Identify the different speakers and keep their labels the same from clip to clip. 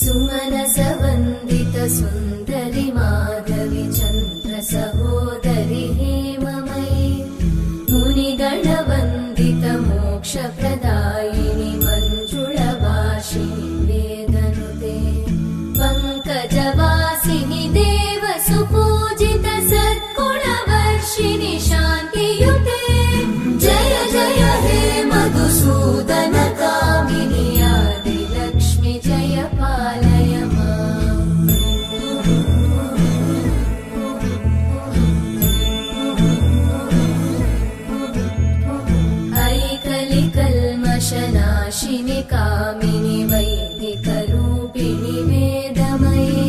Speaker 1: सुमनसवन्दित सुन्दरि माधवि चन्द्र सहोदरि हेममयि मुनिगणवन्दित मोक्षप्रदायिनि मञ्जुळवासिनि वेदनुते पङ्कजवासिनि देवसुपूजित सद्गुणवर्षिणि शान्तियुते जय जय हे मधुसूदन कामिनि आदिलक्ष्मि जय पालय माम् ऐकलिकल्मषनाशिनि कामिनि वैदिकरूपिणि वेदमये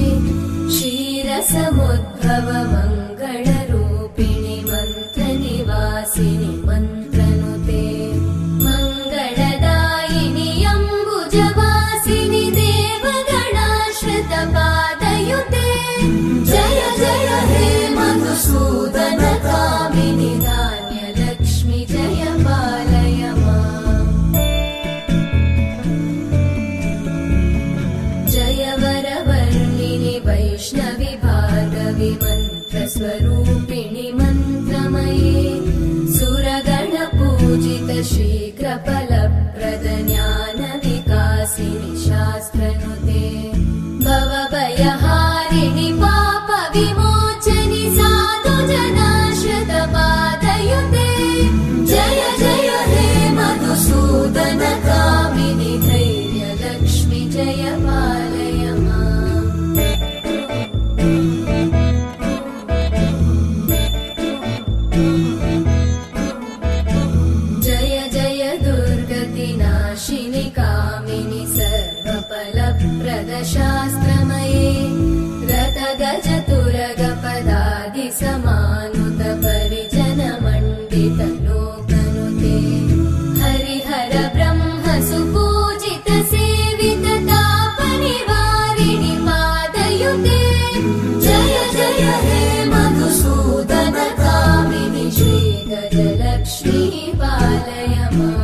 Speaker 1: क्षीरसमुद्भव मङ्गलरूपिणि मन्त्रनिवासिनि मन्त्रनुते मङ्गलदायिनि अम्बुजवासिनि देवगणाश्रितपादयुते जय जय हे मधुसूदन कामिनि धान्यलक्ष्मि जय पालय माम् जय वरवर्णिनि वैष्णवि भार्गवि मन्त्रस्वरूपिणि मन्त्रमये सुरगणपूजित शीघ्रफलप्रद ज्ञानविकासिनि शास्त्रनुते भवभयहारिणि पापविमोचनि साधुजनाश्रितपादयुते जय जय हे मधुसूदन कामिनि धैर्यलक्ष्मि जय पालय माम् जय जय दुर्गतिनाशिनि कामिनि सर्वफलप्रद शास्त्रमये रथगजतुरगपदादिसमानुत परिजनमण्डित लोकनुते हरिहर ब्रह्म सुपूजित सेवित तापनिवारिणि पादयुते जय जय हे मधुसूदन कामिनि श्रीगजलक्ष्मी पालय माम्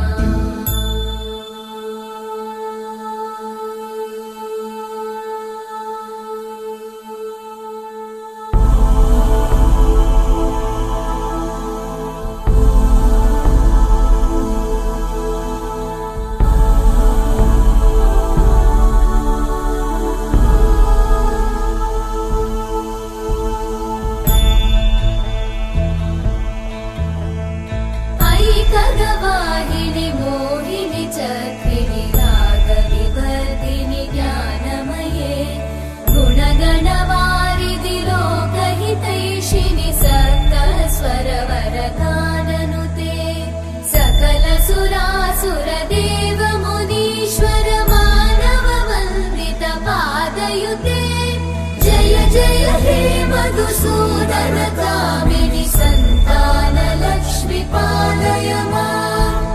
Speaker 1: ऐकगवाहिनि मोहिनि चक्रिणि रागविवर्धिनि ज्ञानमये गुणगणवारिधि लोकहितैषिणि सप्तस्वरवरगाननुते सकल सुरासुर देव मुनीश्वर मानव वन्दित पादयुते जय जय हे मधुसूदन कामिनि सन्तान लक्ष्मि पालय माम्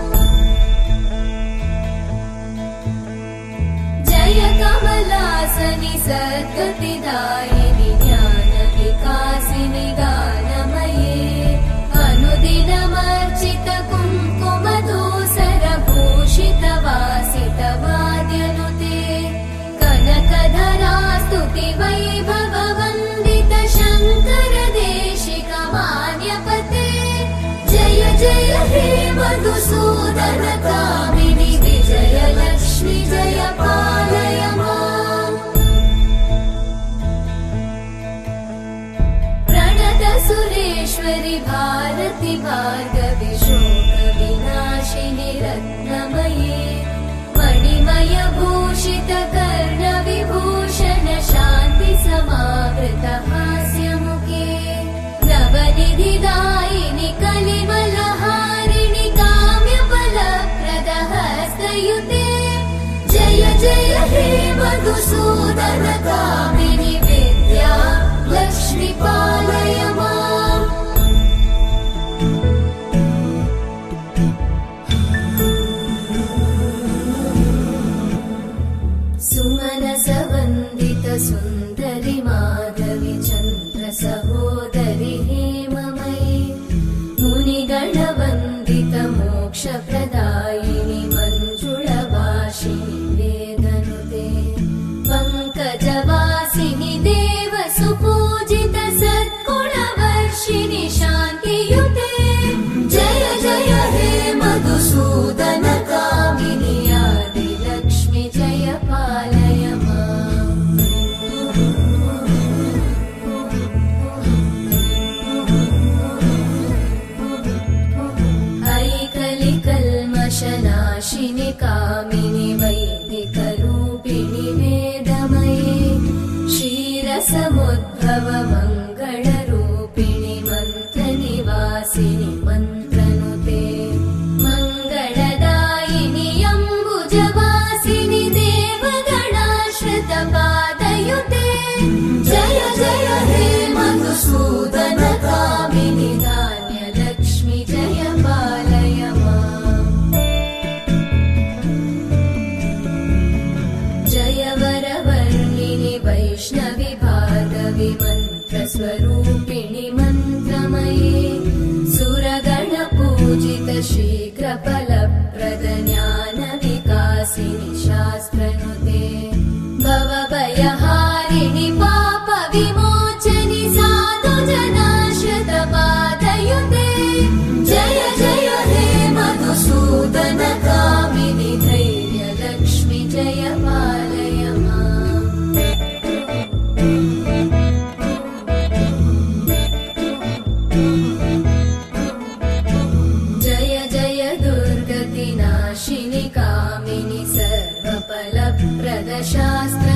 Speaker 1: जय कमलासनि सद्गतिदायिनि ज्ञानविकासिनि गानमये अनुदिनमर्चित कुङ्कुमधूसरभूषित वासित वाद्यनुते कनकधरा स्तुति वैभव वन्दित शङ्कर देशिक मान्यपते जय जय हे मधुसूदन कामिनि विजयलक्ष्मि जय पालय माम् प्रणत सुरेश्वरि भारति भार्गवि शोकविनाशिनि रत्नमये मणिमय भूषित कर्णविभूषण शान्ति समावृत हास्यमुखे नवनिधिदायिनि कलिमलहारिणि काम्यफलप्रद हस्तयुते जय जय हे मधुसूदन कामिनि विद्या लक्ष्मि पालय माम् सुमनसवन्दित सुन्दरि माधवि चन्द्र सहोदरि हेममयि मुनिगणवन्दित मोक्षप्रदायिनि मञ्जुळवासिनि वेदनुते सर्वमङ्गलरूपिणि मन्त्रनिवासिनि मन्त्रनुते मङ्गलदायिनि अम्बुजवासिनि देवगणाश्रितपादयुते जय जय हे मधुसूदन कामिनि धान्यलक्ष्मि जय पालय माम् जय वरवर्णिनि वैष्णवि भार्गवि मन्त्रस्वरूपिणि मन्त्रमये सुरगणपूजित शीघ्रफलप्रद ज्ञानविकासिनि शास्त्रनुते भवभयहारिणि पापविमोचनि साधुजनाश्रितपादयुते जय जय हे मधुसूदन कामिनि धैर्यलक्ष्मि जय पालय माम् जय जय दुर्गतिनाशिनि कामिनि सर्वफलप्रद शास्त्र